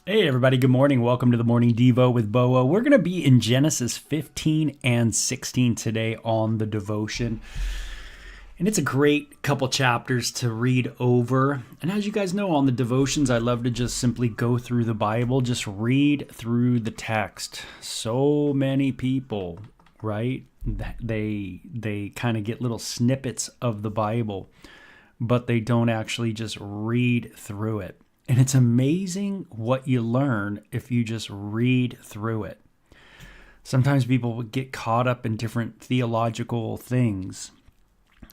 Hey everybody, good morning. Welcome to the Morning Devo with Beau. We're going to be in Genesis 15 and 16 today on the devotion. And it's a great couple chapters to read over. And as you guys know, on the devotions, I love to just simply go through the Bible, just read through the text. So many people, right? They kind of get little snippets of the Bible, but they don't actually just read through it. And it's amazing what you learn if you just read through it. Sometimes people get caught up in different theological things.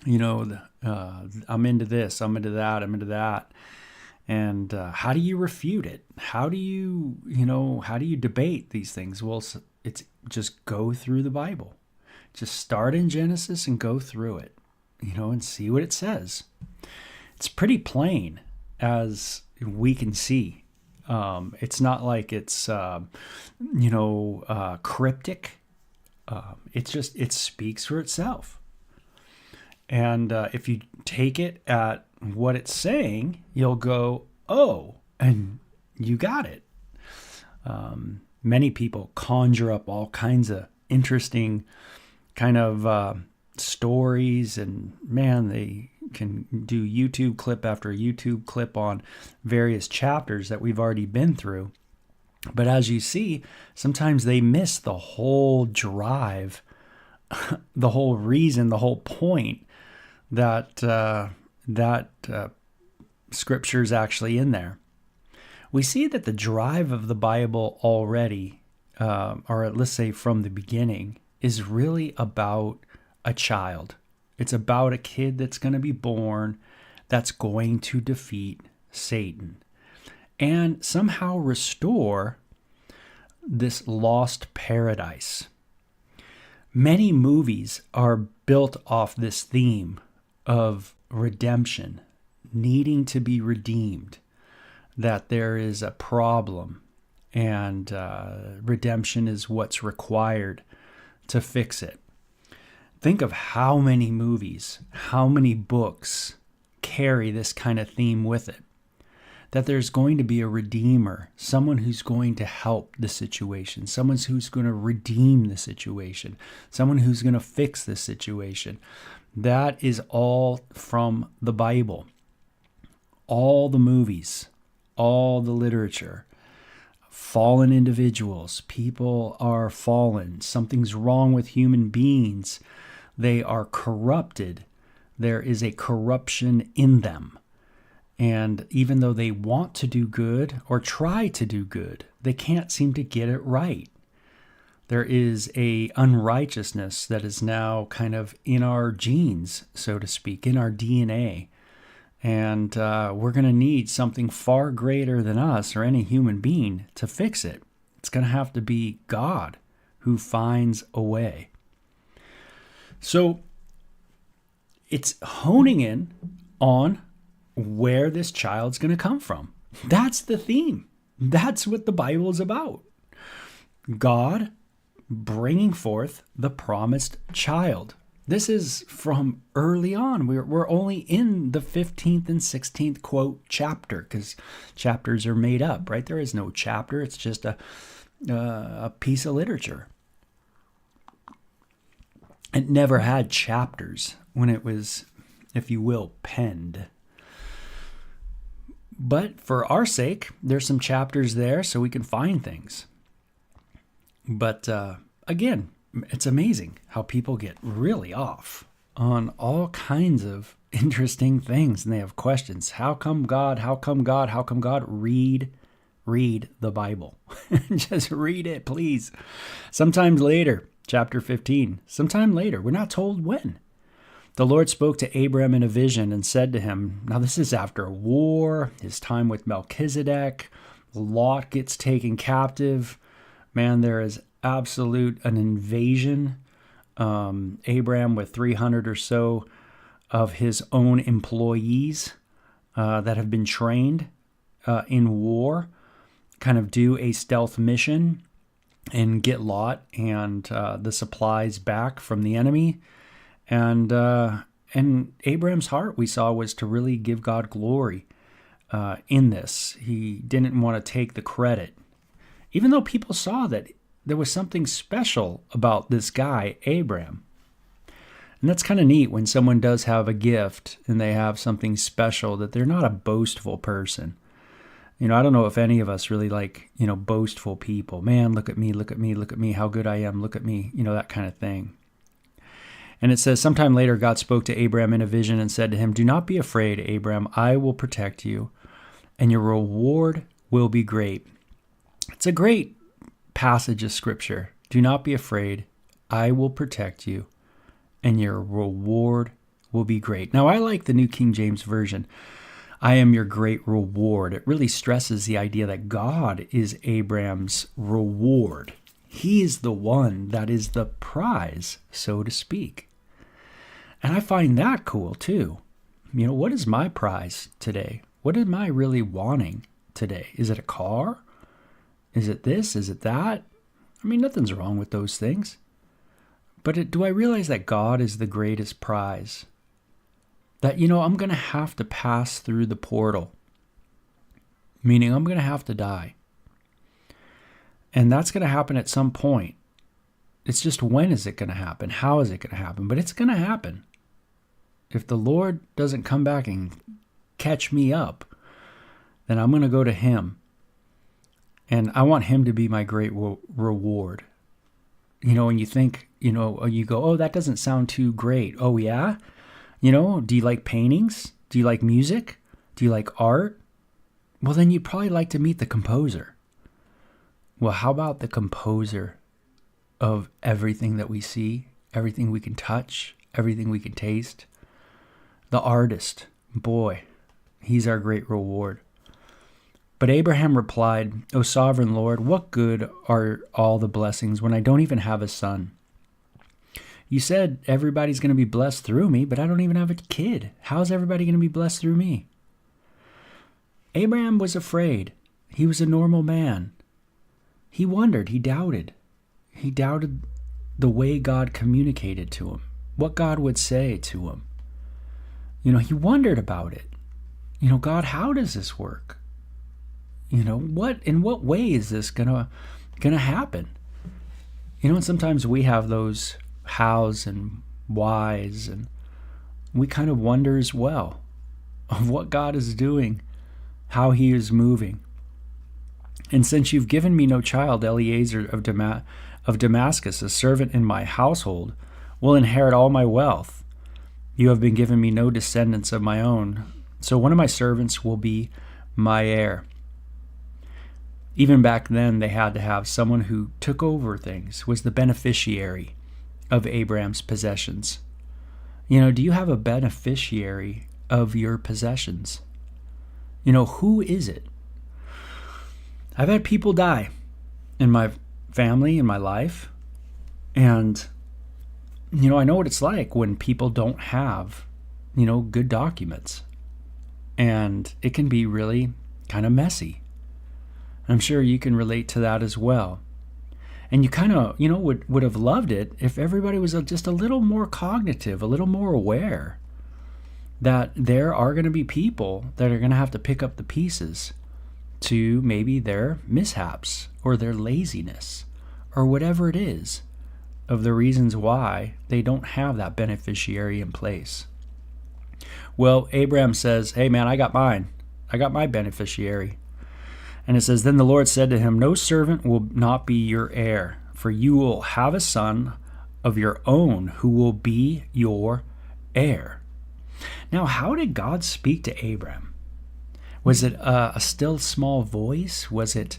You know, I'm into this, I'm into that, I'm into that. And how do you refute it? How do you debate these things? Well, it's just go through the Bible. Just start in Genesis and go through it, and see what it says. It's pretty plain as we can see. It's not like it's, cryptic. It speaks for itself. And if you take it at what it's saying, you'll go, oh, and you got it. Many people conjure up all kinds of interesting kind of stories, and man, they can do YouTube clip after YouTube clip on various chapters that we've already been through. But as you see, sometimes they miss the whole drive, the whole reason, the whole point that scripture is actually in there. We see that the drive of the Bible already, or let's say from the beginning, is really about a child. It's about a kid that's going to be born that's going to defeat Satan and somehow restore this lost paradise. Many movies are built off this theme of redemption, needing to be redeemed, that there is a problem and redemption is what's required to fix it. Think of how many movies, how many books carry this kind of theme with it. That there's going to be a redeemer, someone who's going to help the situation, someone who's going to redeem the situation, someone who's going to fix the situation. That is all from the Bible. All the movies, all the literature. Fallen individuals, people are fallen. Something's wrong with human beings. They are corrupted. There is a corruption in them. And even though they want to do good or try to do good, they can't seem to get it right. There is a unrighteousness that is now kind of in our genes, so to speak, in our DNA. And we're going to need something far greater than us or any human being to fix it. It's going to have to be God who finds a way. So it's honing in on where this child's going to come from. That's the theme. That's what the Bible is about. God bringing forth the promised child. This is from early on. We're only in the 15th and 16th quote chapter, because chapters are made up, right? There is no chapter. It's just a piece of literature. It never had chapters when it was, if you will, penned. But for our sake, there's some chapters there so we can find things. But again, it's amazing how people get really off on all kinds of interesting things, and they have questions. How come God? How come God? How come God? Read the Bible. Just read it, please. Sometime later, chapter 15, sometime later, we're not told when. The Lord spoke to Abram in a vision and said to him, now this is after a war, his time with Melchizedek, Lot gets taken captive. Man, there is an invasion. Abram with 300 or so of his own employees that have been trained in war, kind of do a stealth mission and get Lot and the supplies back from the enemy. And Abraham's heart, we saw, was to really give God glory in this. He didn't want to take the credit, even though people saw that there was something special about this guy, Abram. And that's kind of neat when someone does have a gift and they have something special, that they're not a boastful person. I don't know if any of us really like, boastful people. Man, look at me, look at me, look at me, how good I am, look at me, that kind of thing. And it says, sometime later, God spoke to Abram in a vision and said to him, "Do not be afraid, Abram. I will protect you, and your reward will be great." It's a great passage of scripture. Do not be afraid. I will protect you, and your reward will be great. Now, I like the New King James Version. I am your great reward. It really stresses the idea that God is Abram's reward. He is the one that is the prize, so to speak. And I find that cool too. What is my prize today? What am I really wanting today? Is it a car? Is it this? Is it that? Nothing's wrong with those things. But do I realize that God is the greatest prize? That, I'm going to have to pass through the portal. Meaning I'm going to have to die. And that's going to happen at some point. It's just, when is it going to happen? How is it going to happen? But it's going to happen. If the Lord doesn't come back and catch me up, then I'm going to go to him. And I want him to be my great reward. And you think, you go, oh, that doesn't sound too great. Oh, yeah? Do you like paintings? Do you like music? Do you like art? Well, then you'd probably like to meet the composer. Well, how about the composer of everything that we see, everything we can touch, everything we can taste? The artist, boy, he's our great reward. But Abraham replied, "O sovereign Lord, what good are all the blessings when I don't even have a son? You said everybody's going to be blessed through me, but I don't even have a kid. How's everybody going to be blessed through me?" Abraham was afraid. He was a normal man. He wondered. He doubted. He doubted the way God communicated to him, what God would say to him. He wondered about it. God, how does this work? In what way is this gonna happen? And sometimes we have those hows and whys, and we kind of wonder as well of what God is doing, how he is moving. And since you've given me no child, Eliezer of Damascus, a servant in my household, will inherit all my wealth. You have been given me no descendants of my own, so one of my servants will be my heir. Even back then, they had to have someone who took over things, was the beneficiary of Abraham's possessions. Do you have a beneficiary of your possessions? Who is it? I've had people die in my family, in my life, and I know what it's like when people don't have, good documents, and it can be really kind of messy. I'm sure you can relate to that as well. And you kind of, would have loved it if everybody was just a little more cognitive, a little more aware that there are going to be people that are going to have to pick up the pieces to maybe their mishaps or their laziness or whatever it is of the reasons why they don't have that beneficiary in place. Well, Abram says, "Hey man, I got mine. I got my beneficiary." And it says, "Then the Lord said to him, no servant will not be your heir, for you will have a son of your own who will be your heir." Now, how did God speak to Abram? Was it a still small voice? Was it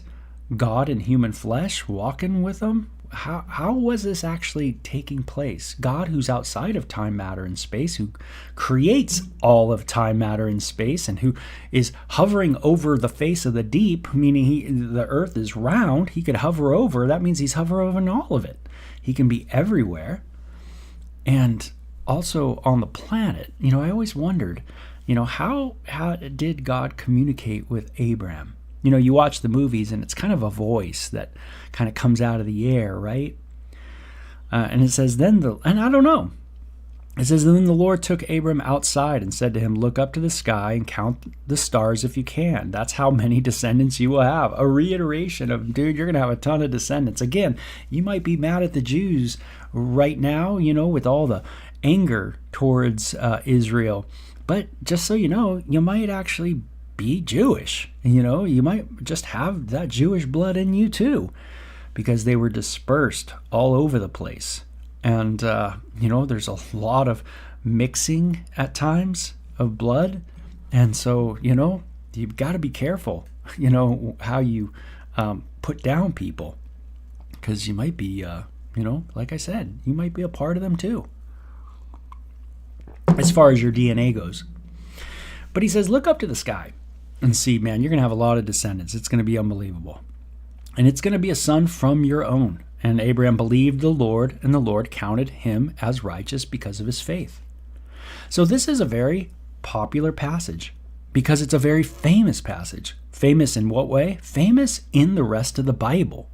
God in human flesh walking with him? How was this actually taking place? God, who's outside of time, matter, and space, who creates all of time, matter, and space, and who is hovering over the face of the deep, meaning the earth is round, he could hover over. That means he's hovering over all of it. He can be everywhere. And also on the planet. I always wondered, how did God communicate with Abram? You watch the movies and it's kind of a voice that kind of comes out of the air, right? And it says, and I don't know. It says, then the Lord took Abram outside and said to him, look up to the sky and count the stars if you can. That's how many descendants you will have. A reiteration of, dude, you're going to have a ton of descendants. Again, you might be mad at the Jews right now, with all the anger towards Israel. But just so you know, you might actually be Jewish. You might just have that Jewish blood in you too, because they were dispersed all over the place. And, there's a lot of mixing at times of blood. And so, you've got to be careful, how you put down people. Because you might be, like I said, you might be a part of them too, as far as your DNA goes. But he says, look up to the sky and see, man, you're going to have a lot of descendants. It's going to be unbelievable. And it's going to be a son from your own. And Abraham believed the Lord, and the Lord counted him as righteous because of his faith. So this is a very popular passage because it's a very famous passage. Famous in what way? Famous in the rest of the Bible.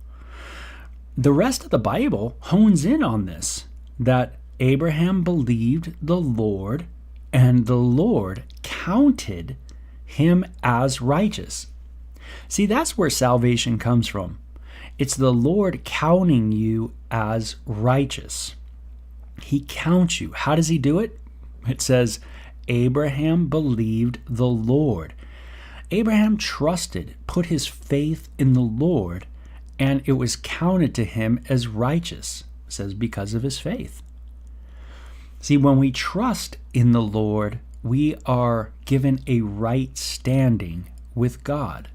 The rest of the Bible hones in on this, that Abraham believed the Lord, and the Lord counted him as righteous. See, that's where salvation comes from. It's the Lord counting you as righteous. He counts you. How does he do it? It says, Abraham believed the Lord. Abraham trusted, put his faith in the Lord, and it was counted to him as righteous. It says, because of his faith. See, when we trust in the Lord, we are given a right standing with God.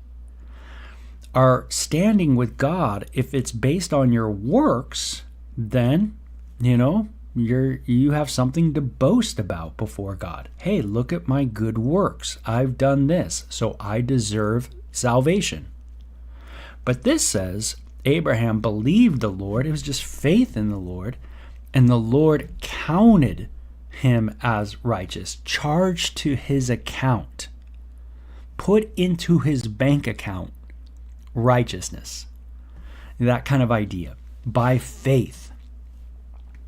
Our standing with God, if it's based on your works, then, you have something to boast about before God. Hey, look at my good works. I've done this, so I deserve salvation. But this says Abraham believed the Lord. It was just faith in the Lord, and the Lord counted him as righteous, charged to his account, put into his bank account righteousness. That kind of idea. By faith.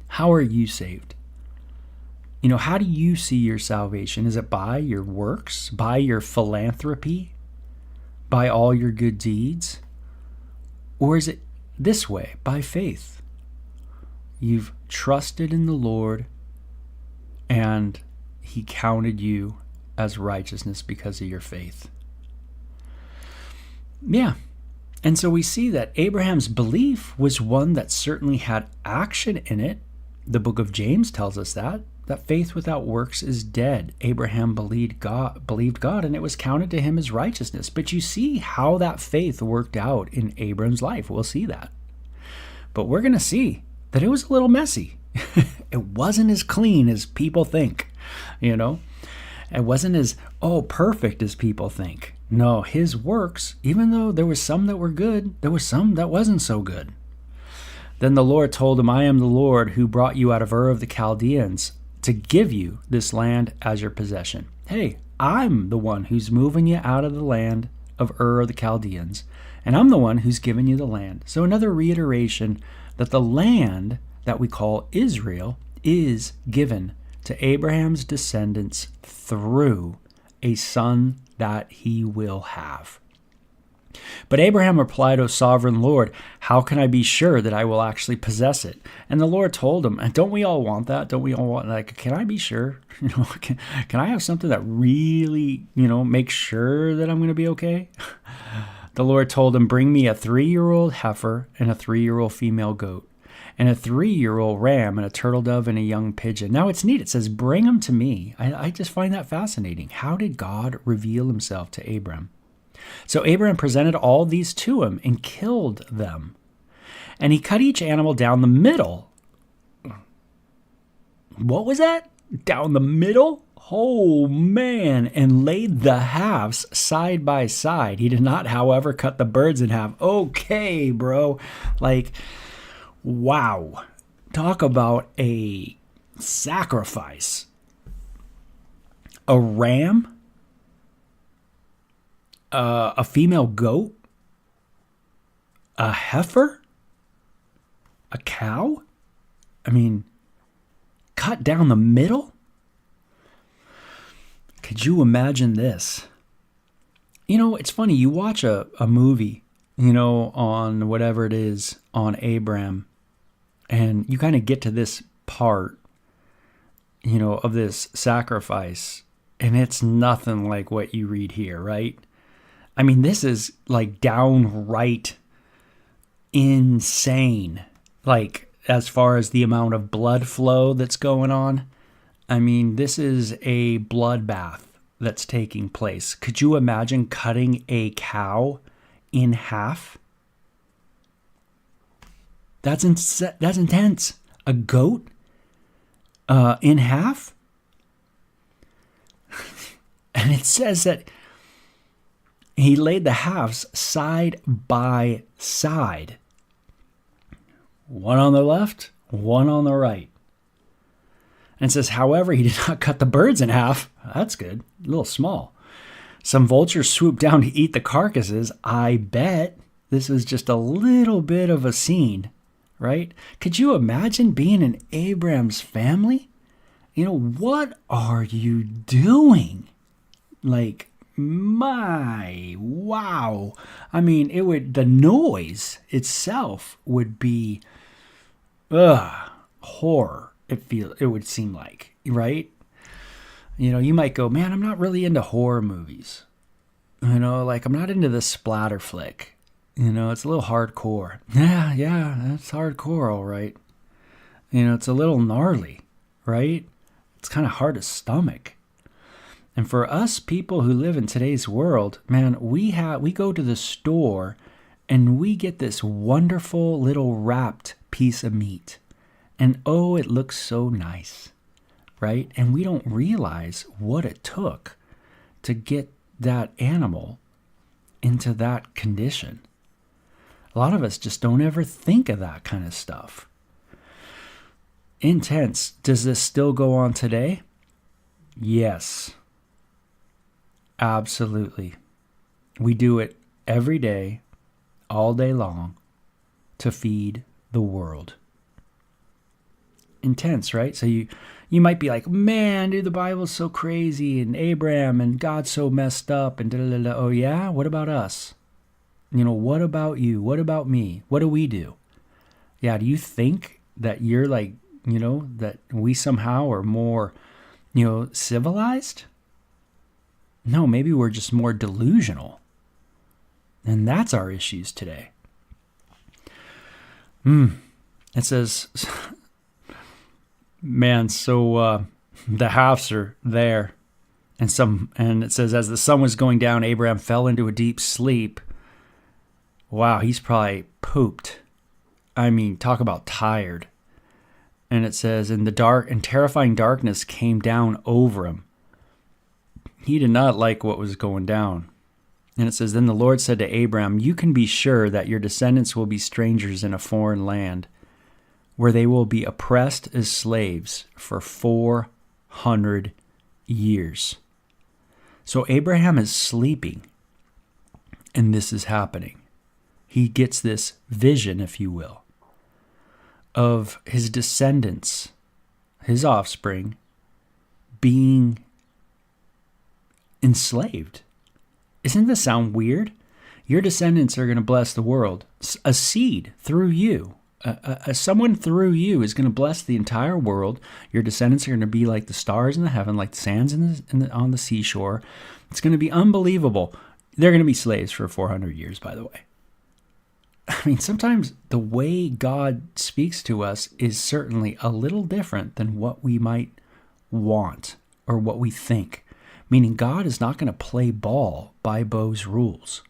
How are you saved? How do you see your salvation? Is it by your works? By your philanthropy? By all your good deeds? Or is it this way, by faith? You've trusted in the Lord, and he counted you as righteousness because of your faith. Yeah. And so we see that Abraham's belief was one that certainly had action in it. The book of James tells us that faith without works is dead. Abraham believed God, and it was counted to him as righteousness. But you see how that faith worked out in Abram's life. We'll see that. But we're going to see that it was a little messy. It wasn't as clean as people think, It wasn't as, perfect as people think. No, his works, even though there was some that were good, there was some that wasn't so good. Then the Lord told him, I am the Lord who brought you out of Ur of the Chaldeans to give you this land as your possession. Hey, I'm the one who's moving you out of the land of Ur of the Chaldeans, and I'm the one who's giving you the land. So another reiteration that the land that we call Israel is given to Abraham's descendants through a son that he will have. But Abraham replied, O sovereign Lord, how can I be sure that I will actually possess it? And the Lord told him, and don't we all want that? Don't we all want, can I be sure? Can I have something that really, makes sure that I'm going to be okay? The Lord told him, bring me a 3-year-old heifer and a 3-year-old female goat, and a 3-year-old ram and a turtle dove and a young pigeon. Now it's neat. It says, bring them to me. I just find that fascinating. How did God reveal himself to Abram? So Abram presented all these to him and killed them. And he cut each animal down the middle. What was that? Down the middle? Oh, man. And laid the halves side by side. He did not, however, cut the birds in half. Okay, bro. Wow. Talk about a sacrifice. A ram? A female goat? A heifer? A cow? cut down the middle? Could you imagine this? It's funny. You watch a movie, on whatever it is, on Abram, and you kind of get to this part, of this sacrifice, and it's nothing like what you read here, right? I mean, this is like downright insane, like as far as the amount of blood flow that's going on. I mean, this is a bloodbath that's taking place. Could you imagine cutting a cow in half? That's intense. A goat in half? And it says that he laid the halves side by side. One on the left, one on the right. And it says, however, he did not cut the birds in half. That's good. A little small. Some vultures swooped down to eat the carcasses. I bet this is just a little bit of a scene, right? Could you imagine being in Abram's family? What are you doing? Like, wow. I mean, the noise itself would be, horror. It would seem like, right? You might go, man, I'm not really into horror movies. Like I'm not into the splatter flick. It's a little hardcore. Yeah, that's hardcore, all right. It's a little gnarly, right? It's kind of hard to stomach. And for us people who live in today's world, man, we go to the store and we get this wonderful little wrapped piece of meat. And oh, it looks so nice, right? And we don't realize what it took to get that animal into that condition. A lot of us just don't ever think of that kind of stuff. Intense. Does this still go on today? Yes. Absolutely. We do it every day, all day long, to feed the world. Intense, right? So you might be like, man, dude, the Bible's so crazy, and Abram and God's so messed up, and da-da-da-da. Oh yeah? What about us? What about you? What about me? What do we do? Yeah, do you think that you're like, that we somehow are more, civilized? No, maybe we're just more delusional. And that's our issues today. It says, man, so the halves are there. And it says, as the sun was going down, Abraham fell into a deep sleep. Wow, he's probably pooped. I mean, talk about tired. And it says, and the dark and terrifying darkness came down over him. He did not like what was going down. And it says, then the Lord said to Abram, you can be sure that your descendants will be strangers in a foreign land, where they will be oppressed as slaves for 400 years. So Abraham is sleeping, and this is happening. He gets this vision, if you will, of his descendants, his offspring, being enslaved. Isn't this sound weird? Your descendants are going to bless the world. A seed through you. Someone through you is going to bless the entire world. Your descendants are going to be like the stars in the heaven, like the sands on the seashore. It's going to be unbelievable. They're going to be slaves for 400 years, by the way. I mean, sometimes the way God speaks to us is certainly a little different than what we might want or what we think. Meaning God is not going to play ball by Beau's rules.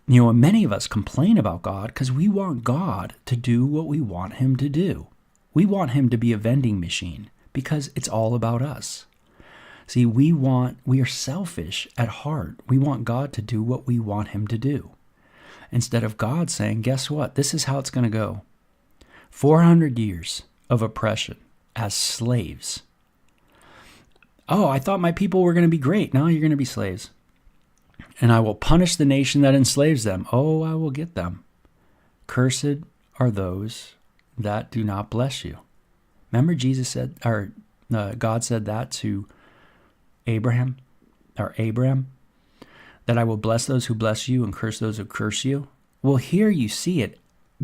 And many of us complain about God because we want God to do what we want him to do. We want him to be a vending machine because it's all about us. See, we are selfish at heart. We want God to do what we want him to do. Instead of God saying, guess what? This is how it's going to go. 400 years of oppression as slaves. Oh, I thought my people were going to be great. Now you're going to be slaves. And I will punish the nation that enslaves them. Oh, I will get them. Cursed are those that do not bless you. Remember Jesus said, or God said that to Abram, that I will bless those who bless you and curse those who curse you. Well, here you see it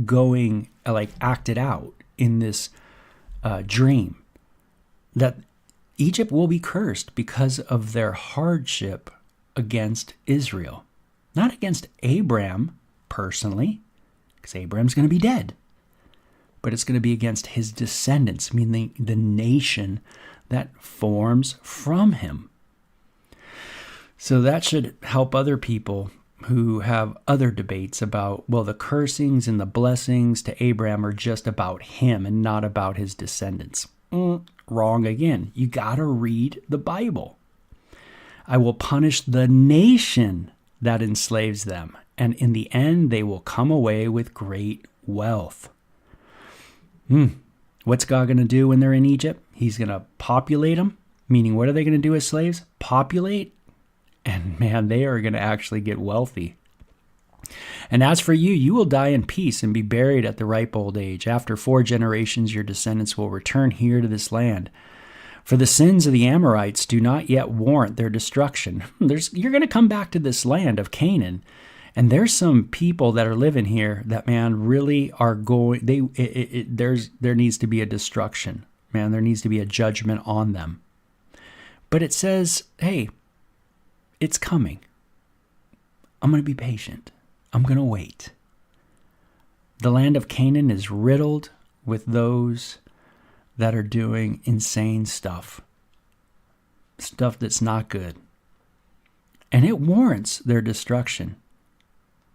going, like acted out in this dream, that Egypt will be cursed because of their hardship against Israel. Not against Abram personally, because Abram's going to be dead, but it's going to be against his descendants, meaning the nation that forms from him. So that should help other people who have other debates about, well, the cursings and the blessings to Abram are just about him and not about his descendants. Wrong again. You got to read the Bible. I will punish the nation that enslaves them, and in the end they will come away with great wealth. What's God going to do when they're in Egypt? He's going to populate them, meaning what are they going to do as slaves? Populate. And man, they are going to actually get wealthy. And as for you, you will die in peace and be buried at the ripe old age. After 4 generations, your descendants will return here to this land. For the sins of the Amorites do not yet warrant their destruction. You're going to come back to this land of Canaan. And there's some people that are living here that, man, really are going, there needs to be a destruction. Man, there needs to be a judgment on them. But it says, hey, it's coming. I'm going to be patient. I'm going to wait. The land of Canaan is riddled with those that are doing insane stuff that's not good. And it warrants their destruction.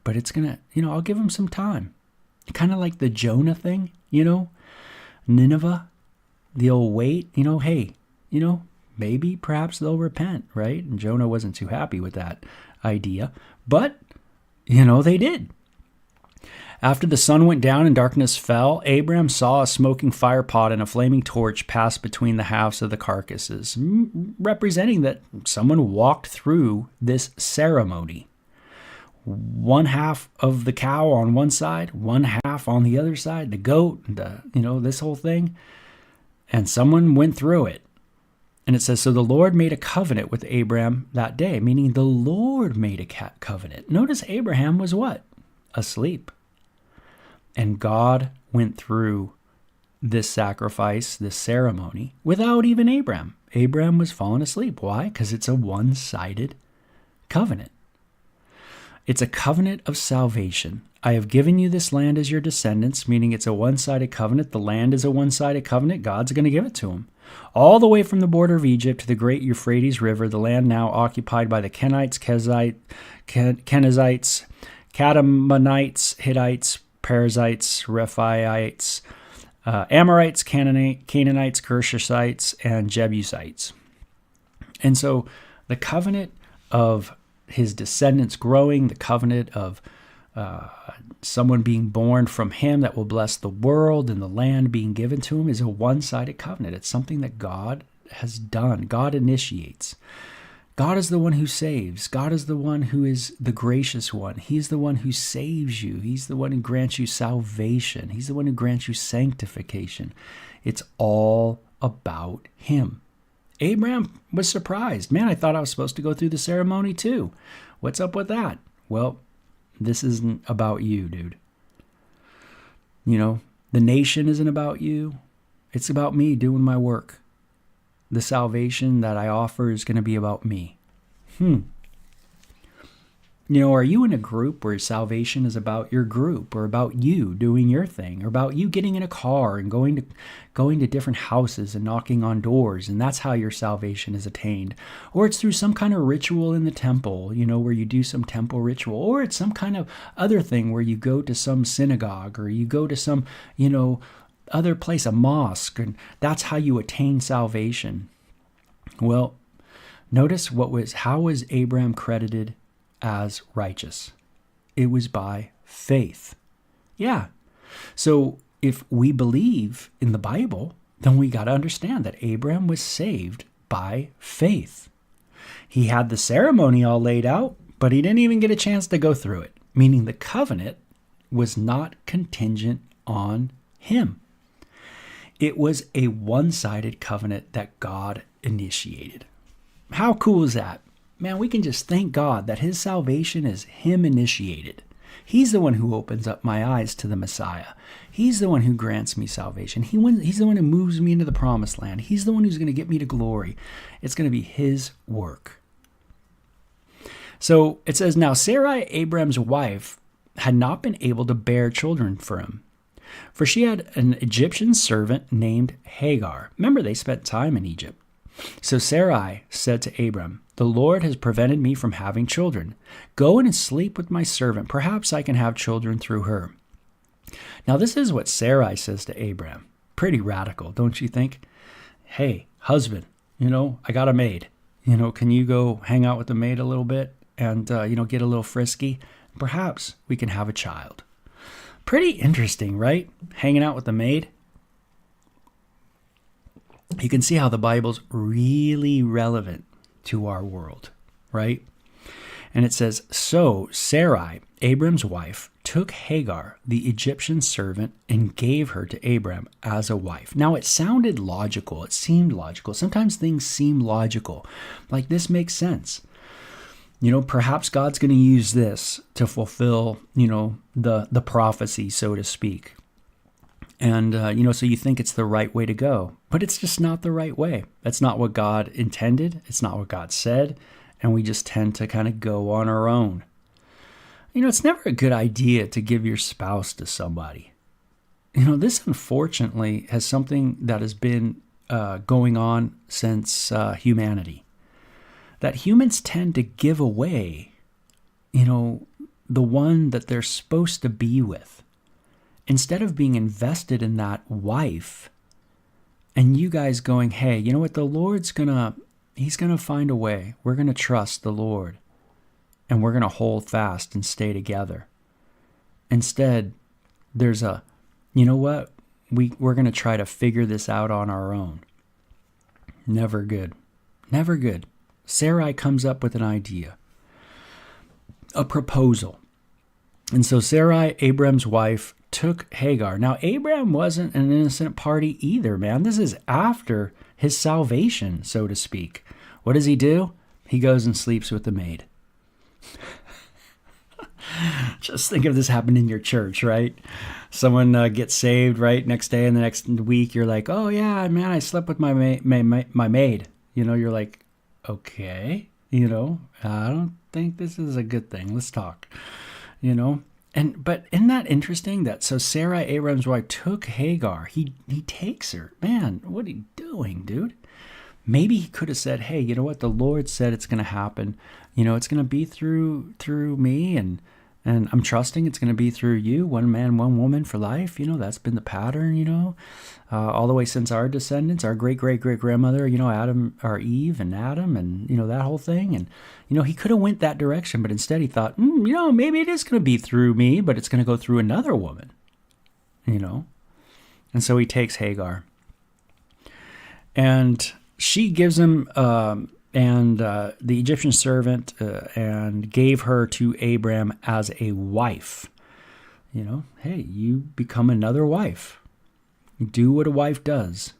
But it's going to, I'll give them some time. Kind of like the Jonah thing, Nineveh, the old wait, hey, maybe perhaps they'll repent, right? And Jonah wasn't too happy with that idea. But, they did. After the sun went down and darkness fell, Abram saw a smoking fire pot and a flaming torch pass between the halves of the carcasses, representing that someone walked through this ceremony. One half of the cow on one side, one half on the other side, the goat, this whole thing. And someone went through it. And it says, so the Lord made a covenant with Abram that day, meaning the Lord made a covenant. Notice Abraham was what? Asleep. And God went through this sacrifice, this ceremony, without even Abram. Abram was falling asleep. Why? Because it's a one-sided covenant. It's a covenant of salvation. I have given you this land as your descendants, meaning it's a one-sided covenant. The land is a one-sided covenant. God's going to give it to them. All the way from the border of Egypt to the great Euphrates River, the land now occupied by the Kenites, Kenizzites, Kadmonites, Hittites, Perizzites, Rephaites, Amorites, Canaanites, Gershites, and Jebusites. And so the covenant of his descendants growing, the covenant of someone being born from him that will bless the world and the land being given to him is a one-sided covenant. It's something that God has done. God initiates. God is the one who saves. God is the one who is the gracious one. He's the one who saves you. He's the one who grants you salvation. He's the one who grants you sanctification. It's all about him. Abram was surprised. Man, I thought I was supposed to go through the ceremony too. What's up with that? Well, this isn't about you, dude. The nation isn't about you. It's about me doing my work. The salvation that I offer is going to be about me. Are you in a group where salvation is about your group or about you doing your thing or about you getting in a car and going to different houses and knocking on doors, and that's how your salvation is attained? Or it's through some kind of ritual in the temple, where you do some temple ritual, or it's some kind of other thing where you go to some synagogue or you go to some, other place, a mosque, and that's how you attain salvation. Well, notice how was Abram credited as righteous? It was by faith. Yeah. So if we believe in the Bible, then we got to understand that Abram was saved by faith. He had the ceremony all laid out, but he didn't even get a chance to go through it, meaning the covenant was not contingent on him. It was a one-sided covenant that God initiated. How cool is that? Man, we can just thank God that his salvation is him initiated. He's the one who opens up my eyes to the Messiah. He's the one who grants me salvation. He's the one who moves me into the promised land. He's the one who's going to get me to glory. It's going to be his work. So it says, now Sarai, Abram's wife, had not been able to bear children for him, for she had an Egyptian servant named Hagar. Remember, they spent time in Egypt. So Sarai said to Abram, the Lord has prevented me from having children. Go and sleep with my servant. Perhaps I can have children through her. Now, this is what Sarai says to Abram. Pretty radical, don't you think? Hey, husband, I got a maid. Can you go hang out with the maid a little bit and, get a little frisky? Perhaps we can have a child. Pretty interesting, right? Hanging out with the maid. You can see how the Bible's really relevant to our world, right? And it says, so Sarai, Abram's wife, took Hagar, the Egyptian servant, and gave her to Abram as a wife. Now, it sounded logical. It seemed logical. Sometimes things seem logical. Like, this makes sense. Perhaps God's going to use this to fulfill, the prophecy, so to speak. And, so you think it's the right way to go, but it's just not the right way. That's not what God intended. It's not what God said. And we just tend to kind of go on our own. It's never a good idea to give your spouse to somebody. This unfortunately has something that has been going on since humanity. That humans tend to give away, the one that they're supposed to be with, instead of being invested in that wife, and you guys going, hey, you know what, the Lord's he's going to find a way. We're going to trust the Lord, and we're going to hold fast and stay together. Instead, there's you know what, we're going to try to figure this out on our own. Never good. Never good. Sarai comes up with an idea, a proposal. And so Sarai, Abram's wife, took Hagar. Now, Abram wasn't an innocent party either, man. This is after his salvation, so to speak. What does he do? He goes and sleeps with the maid. Just think of this happening in your church, right? Someone gets saved, right? Next day and the next week, you're like, oh, yeah, man, I slept with my maid. You're like, okay, I don't think this is a good thing. Let's talk, But isn't that interesting that so Sarai, Abram's wife, took Hagar. He takes her. Man, what are you doing, dude? Maybe he could have said, hey, you know what? The Lord said it's going to happen. It's going to be through me, and I'm trusting it's going to be through you, one man, one woman for life. That's been the pattern, all the way since our descendants, our great-great-great-grandmother, Adam or Eve and Adam, and, that whole thing. And, he could have went that direction, but instead he thought, maybe it is going to be through me, but it's going to go through another woman, And so he takes Hagar. And she gives him, the Egyptian servant, and gave her to Abram as a wife. Hey, you become another wife. Do what a wife does.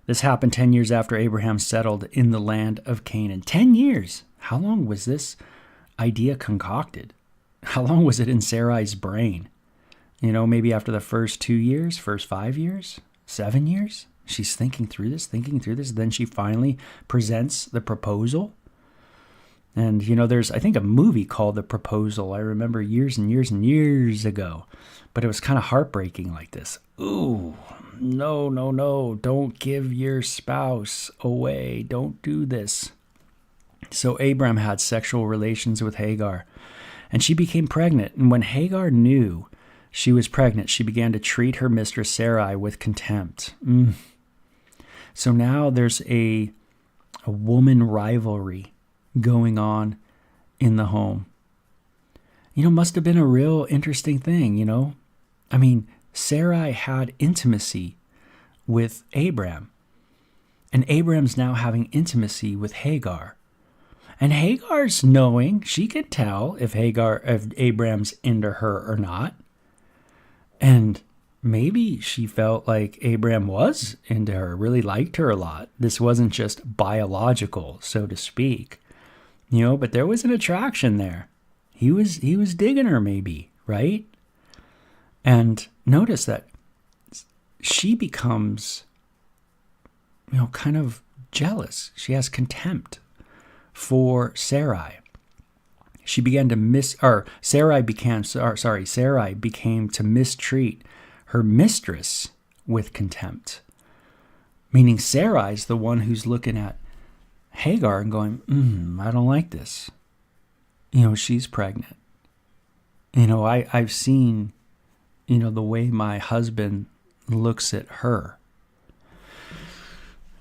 This happened 10 years after Abraham settled in the land of Canaan. 10 years. How long was this idea concocted? How long was it in Sarai's brain? Maybe after the first 2 years, first 5 years, 7 years? She's thinking through this. Then she finally presents the proposal. And, there's, I think, a movie called The Proposal. I remember years and years and years ago. But it was kind of heartbreaking like this. Ooh, no. Don't give your spouse away. Don't do this. So Abram had sexual relations with Hagar. And she became pregnant. And when Hagar knew she was pregnant, she began to treat her mistress Sarai with contempt. So now there's a woman rivalry going on in the home. Must have been a real interesting thing, I mean, Sarai had intimacy with Abram. And Abram's now having intimacy with Hagar. And Hagar's knowing, she could tell if Abram's into her or not. And maybe she felt like Abram was into her, really liked her a lot. This wasn't just biological, so to speak, but there was an attraction there. He was digging her, maybe, right? And notice that she becomes, kind of jealous. She has contempt for Sarai. She began to Sarai became to mistreat her mistress with contempt. Meaning Sarai's the one who's looking at Hagar and going, I don't like this. She's pregnant. I've seen, the way my husband looks at her.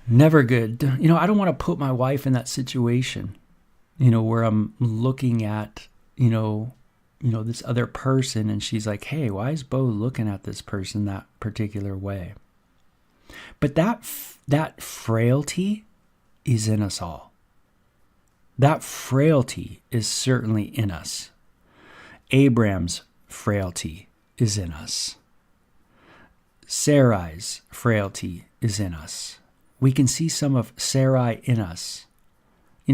Never good. I don't want to put my wife in that situation, where I'm looking at, this other person and she's like, hey, why is Beau looking at this person that particular way? But that frailty is in us all. That frailty is certainly in us. Abram's frailty is in us. Sarai's frailty is in us. We can see some of Sarai in us,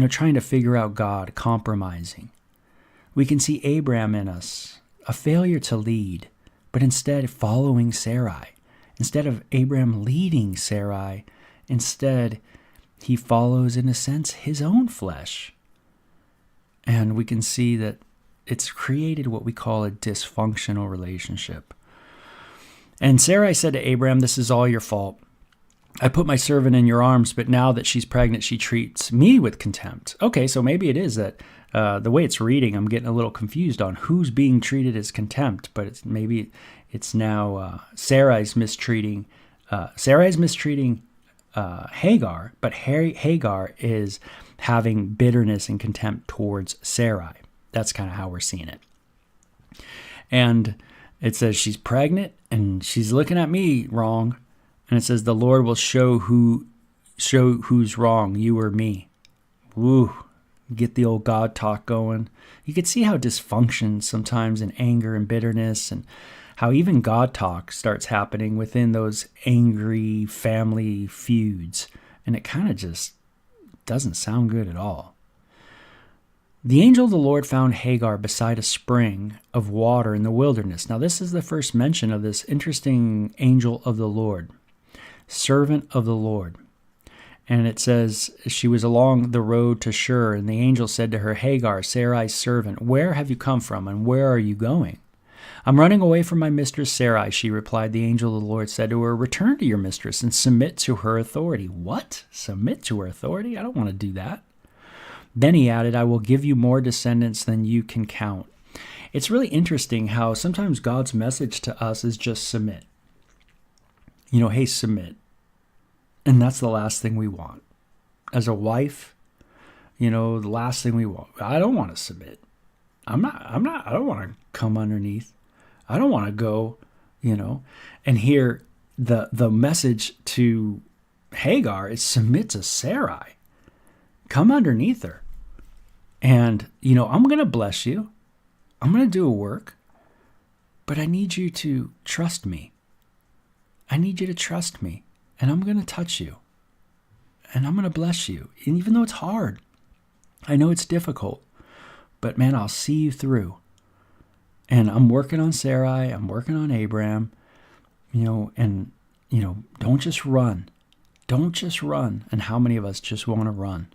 trying to figure out God, compromising. We can see Abram in us, a failure to lead, but instead following Sarai. Instead of Abram leading Sarai, instead he follows, in a sense, his own flesh. And we can see that it's created what we call a dysfunctional relationship. And Sarai said to Abram, this is all your fault. I put my servant in your arms, but now that she's pregnant, she treats me with contempt. Okay, so maybe it is that the way it's reading, I'm getting a little confused on who's being treated as contempt, but maybe it's now Sarai's mistreating Hagar, but Hagar is having bitterness and contempt towards Sarai. That's kind of how we're seeing it. And it says she's pregnant and she's looking at me wrong. And it says the Lord will show who's wrong, you or me. Woo, get the old God talk going. You can see how dysfunction sometimes and anger and bitterness and how even God talk starts happening within those angry family feuds. And it kind of just doesn't sound good at all. The angel of the Lord found Hagar beside a spring of water in the wilderness. Now this is the first mention of this interesting angel of the Lord, servant of the Lord. And it says she was along the road to Shur, and the angel said to her, Hagar, Sarai's servant, where have you come from and where are you going? I'm running away from my mistress Sarai, she replied. The angel of the Lord said to her, return to your mistress and submit to her authority. What? Submit to her authority? I don't want to do that. Then he added, I will give you more descendants than you can count. It's really interesting how sometimes God's message to us is just submit. Hey, submit. And that's the last thing we want. As a wife, the last thing we want. I don't want to submit. I don't want to come underneath. I don't want to go, And here, the message to Hagar is submit to Sarai. Come underneath her. And, I'm going to bless you. I'm going to do a work. But I need you to trust me. I need you to trust me. And I'm going to touch you. And I'm going to bless you. And even though it's hard, I know it's difficult. But man, I'll see you through. And I'm working on Sarai. I'm working on Abram. Don't just run. Don't just run. And how many of us just want to run?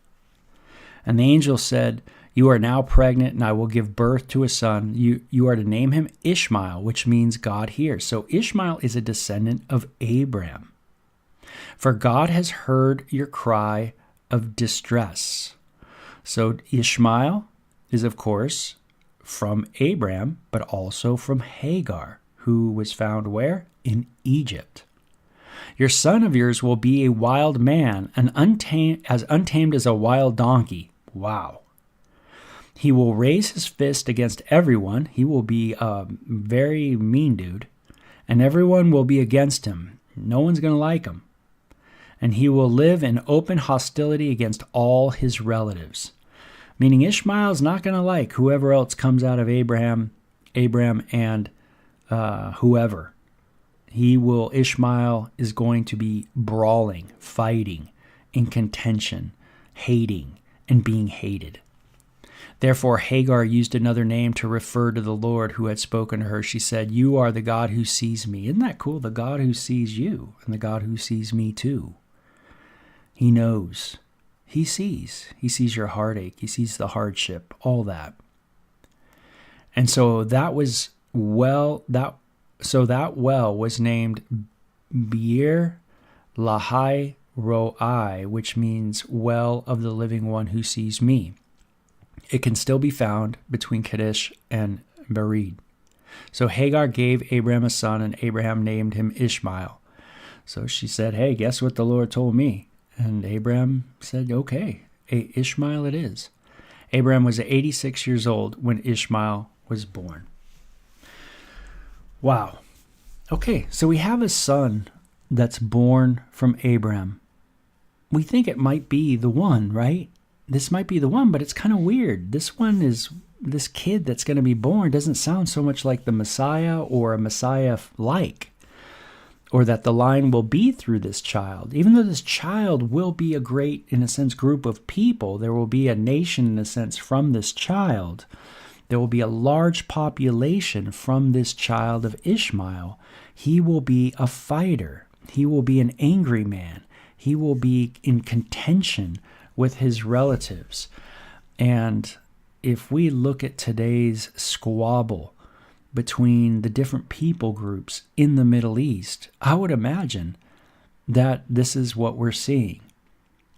And the angel said, you are now pregnant, and I will give birth to a son. You are to name him Ishmael, which means God hears. So Ishmael is a descendant of Abram. For God has heard your cry of distress. So Ishmael is, of course, from Abram, but also from Hagar, who was found where? In Egypt. Your son of yours will be a wild man, as untamed as a wild donkey. Wow. He will raise his fist against everyone. He will be a very mean dude, and everyone will be against him. No one's going to like him. And he will live in open hostility against all his relatives. Meaning Ishmael's not going to like whoever else comes out of Abram and whoever. Ishmael is going to be brawling, fighting, in contention, hating, and being hated. Therefore, Hagar used another name to refer to the Lord who had spoken to her. She said, "You are the God who sees me." Isn't that cool? The God who sees you and the God who sees me too. He knows. He sees. He sees your heartache. He sees the hardship, all that. And so that well was named Beer Lahai Roi, which means well of the living one who sees me. It can still be found between Kadesh and Bered. So Hagar gave Abram a son, and Abraham named him Ishmael. So she said, "Hey, guess what the Lord told me?" And Abram said, "Okay, Ishmael it is." Abram was 86 years old when Ishmael was born. Wow. Okay, so we have a son that's born from Abram. We think it might be the one, right? This might be the one, but it's kind of weird. This kid that's going to be born doesn't sound so much like the Messiah or a Messiah-like, or that the line will be through this child. Even though this child will be a great, in a sense, group of people, there will be a nation, in a sense, from this child. There will be a large population from this child of Ishmael. He will be a fighter. He will be an angry man. He will be in contention with his relatives. And if we look at today's squabble between the different people groups in the Middle East, I would imagine that this is what we're seeing,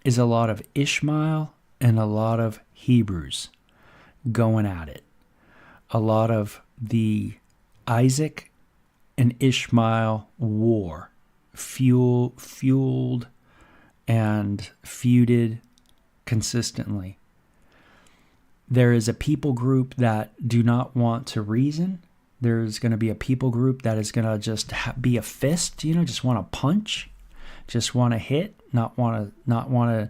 is a lot of Ishmael and a lot of Hebrews going at it. A lot of the Isaac and Ishmael war, fueled and feuded consistently. There is a people group that do not want to reason. There's going to be a people group that is going to just be a fist, just want to punch, just want to hit, not want to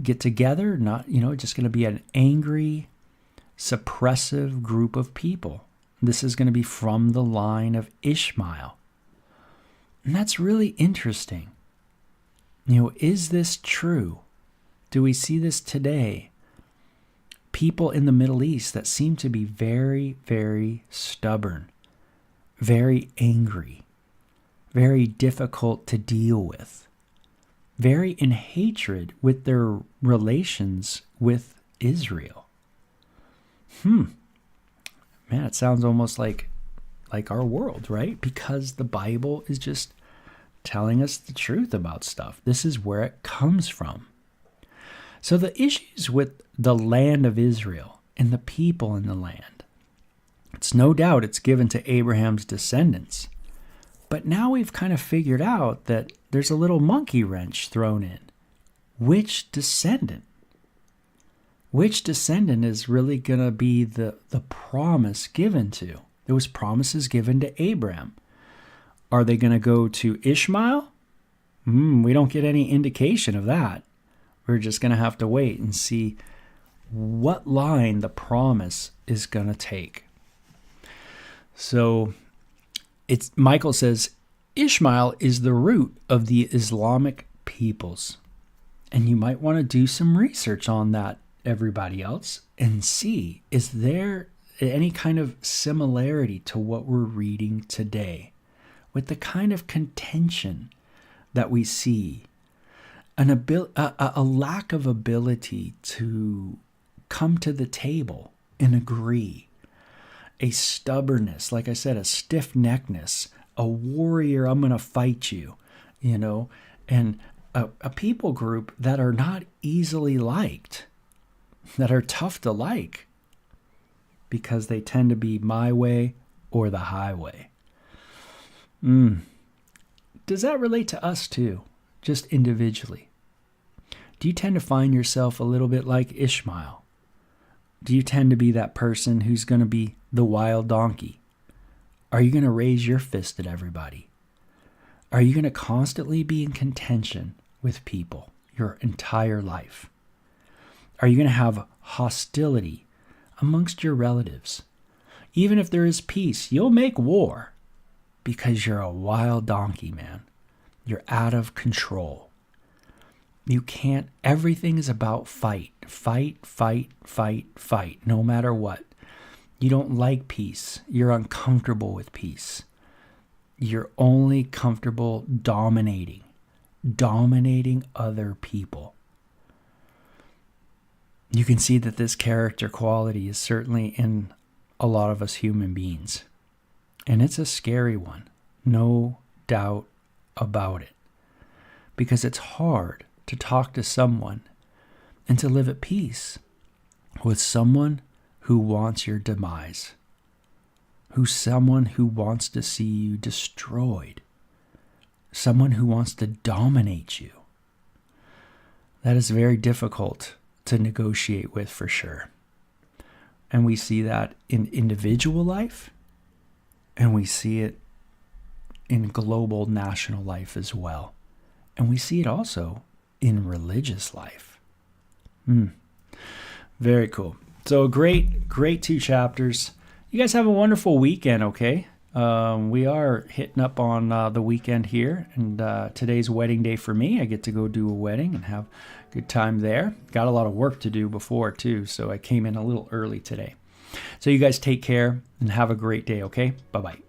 get together, just going to be an angry, suppressive group of people. This is going to be from the line of Ishmael. And that's really interesting. Is this true? Do we see this today? People in the Middle East that seem to be very, very stubborn, very angry, very difficult to deal with, very in hatred with their relations with Israel. Man, it sounds almost like our world, right? Because the Bible is just telling us the truth about stuff. This is where it comes from. So the issues with the land of Israel and the people in the land, it's no doubt it's given to Abraham's descendants. But now we've kind of figured out that there's a little monkey wrench thrown in. Which descendant? Which descendant is really going to be the promise given to? There was promises given to Abram. Are they going to go to Ishmael? We don't get any indication of that. We're just going to have to wait and see what line the promise is going to take. So Michael says, Ishmael is the root of the Islamic peoples. And you might want to do some research on that, everybody else, and see, is there any kind of similarity to what we're reading today with the kind of contention that we see, a lack of ability to come to the table and agree, a stubbornness, like I said, a stiff-neckedness, a warrior, I'm going to fight you, and a people group that are not easily liked, that are tough to like, because they tend to be my way or the highway. Does that relate to us too, just individually? Do you tend to find yourself a little bit like Ishmael? Do you tend to be that person who's going to be the wild donkey? Are you going to raise your fist at everybody? Are you going to constantly be in contention with people your entire life? Are you going to have hostility amongst your relatives? Even if there is peace, you'll make war because you're a wild donkey, man. You're out of control. You can't, everything is about fight, no matter what. You don't like peace. You're uncomfortable with peace. You're only comfortable dominating other people. You can see that this character quality is certainly in a lot of us human beings. And it's a scary one, no doubt about it. Because it's hard to talk to someone and to live at peace with someone who wants your demise, someone who wants to see you destroyed, someone who wants to dominate you. That is very difficult to negotiate with, for sure. And we see that in individual life, and we see it in global national life as well. And we see it also in religious life. Very cool. So great 2 chapters. You guys have a wonderful weekend, okay? We are hitting up on the weekend here, and today's wedding day for me. I get to go do a wedding and have a good time there. Got a lot of work to do before, too, so I came in a little early today. So you guys take care and have a great day, okay? Bye-bye.